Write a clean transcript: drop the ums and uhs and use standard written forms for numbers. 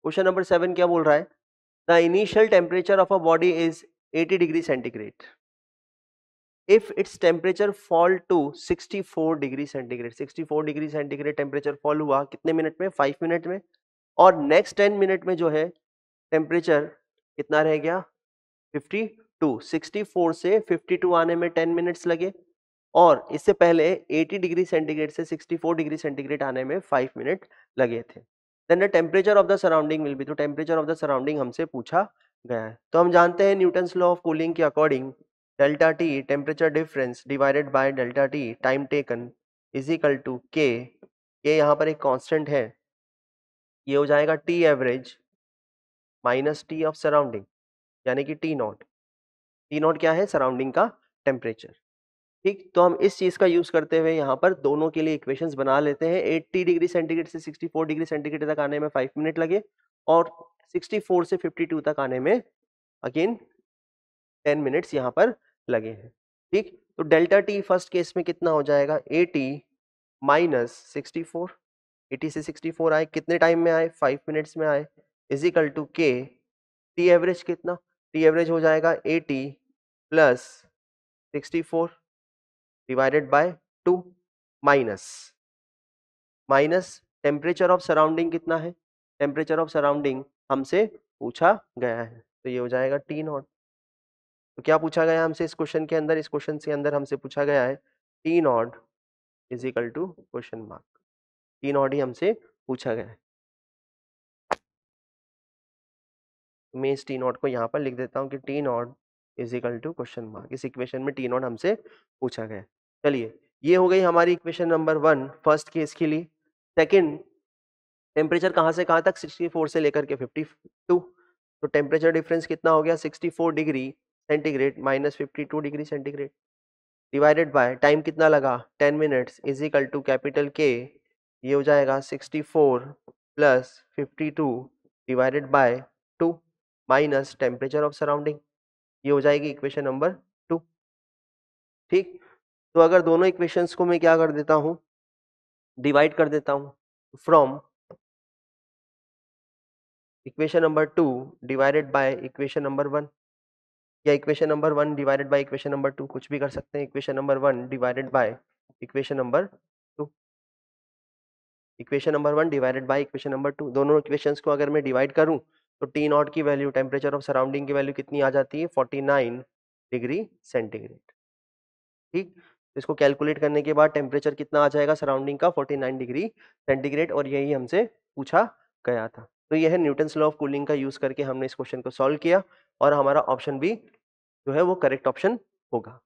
Question number 7 क्या बोल रहा है? The initial temperature of a body is 80 degree centigrade if its temperature fall to 64 degree centigrade. 64 degree centigrade temperature fall हुआ कितने minute में? 5 minute में। और नेक्स्ट 10 मिनट में जो है टेम्परेचर कितना रह गया? 52। 64 से 52 आने में 10 मिनट्स लगे और इससे पहले 80 डिग्री सेंटीग्रेड से 64 डिग्री सेंटीग्रेड आने में 5 मिनट लगे थे। Then the temperature of the surrounding will be, तो टेम्परेचर ऑफ द सराउंडिंग हमसे पूछा गया है। तो हम जानते हैं न्यूटन्स लॉ ऑफ कूलिंग के according delta T temperature difference divided by delta T time taken is equal to k. ये यहाँ पर एक कांस्टेंट है, ये हो जाएगा T average minus T of surrounding, यानी कि टी नॉट। टी नॉट क्या है? सराउंडिंग का टेम्परेचर। ठीक, तो हम इस चीज का यूज करते हुए यहाँ पर दोनों के लिए इक्वेशंस बना लेते हैं। 80 डिग्री सेंटीग्रेड से 64 डिग्री सेंटीग्रेड तक आने में 5 मिनट लगे और 64 से 52 तक आने में अगेन 10 मिनट्स यहाँ पर लगे हैं। ठीक, तो डेल्टा टी फर्स्ट केस में कितना हो जाएगा? 80 माइनस 64। 80 से 64 आए, कितने टाइम में आए? 5 मिनट्स में आए, इज इक्वल टू के। टी एवरेज कितना? टी एवरेज हो जाएगा 80 plus 64 divided by 2 minus temperature of surrounding कितना है? टेम्परेचर ऑफ सराउंडिंग हमसे पूछा गया है, तो ये हो जाएगा टी नॉट। तो क्या पूछा गया हमसे इस क्वेश्चन के अंदर? इस क्वेश्चन के अंदर हमसे पूछा गया है T naught is equal to question mark. T naught ही हमसे पूछा गया है। मैं इस टी नॉट को यहाँ पर लिख देता हूँ कि T naught is equal to question mark. इस इक्वेशन में टी नॉट हमसे पूछा गया है। चलिए, ये हो गई हमारी इक्वेशन नंबर 1 फर्स्ट केस के लिए। सेकंड, टेम्परेचर कहाँ से कहाँ तक? 64 से लेकर के 52। तो टेम्परेचर डिफरेंस कितना हो गया? 64 degree centigrade minus 52 degree centigrade divided by time कितना लगा? 10 minutes is equal to capital K. ये हो जाएगा 64 plus 52 divided by 2 minus temperature of surrounding. ये हो जाएगी इक्वेशन नंबर 2। ठीक, तो अगर दोनों इक्वेशंस को मैं क्या कर देता हूँ? डिवाइड कर देता हूँ। From equation number 2 divided by equation number 1, या equation number 1 divided by equation number 2, कुछ भी कर सकते हैं। Equation number 1 divided by equation number 2, equation number 1 divided by equation number 2। दोनों इक्वेशंस को अगर मैं डिवाइड करूं तो टी नॉट की वैल्यू, टेम्परेचर ऑफ सराउंडिंग की वैल्यू कितनी आ जाती है? 49 डिग्री सेंटीग्रेड। ठीक, तो इसको कैलकुलेट करने के बाद टेम्परेचर कितना आ जाएगा सराउंडिंग का? 49 डिग्री सेंटीग्रेड, और यही हमसे पूछा गया था। तो यह है न्यूटन्स लॉ ऑफ कूलिंग का यूज करके हमने इस क्वेश्चन को सॉल्व किया और हमारा ऑप्शन भी जो है वो करेक्ट ऑप्शन होगा।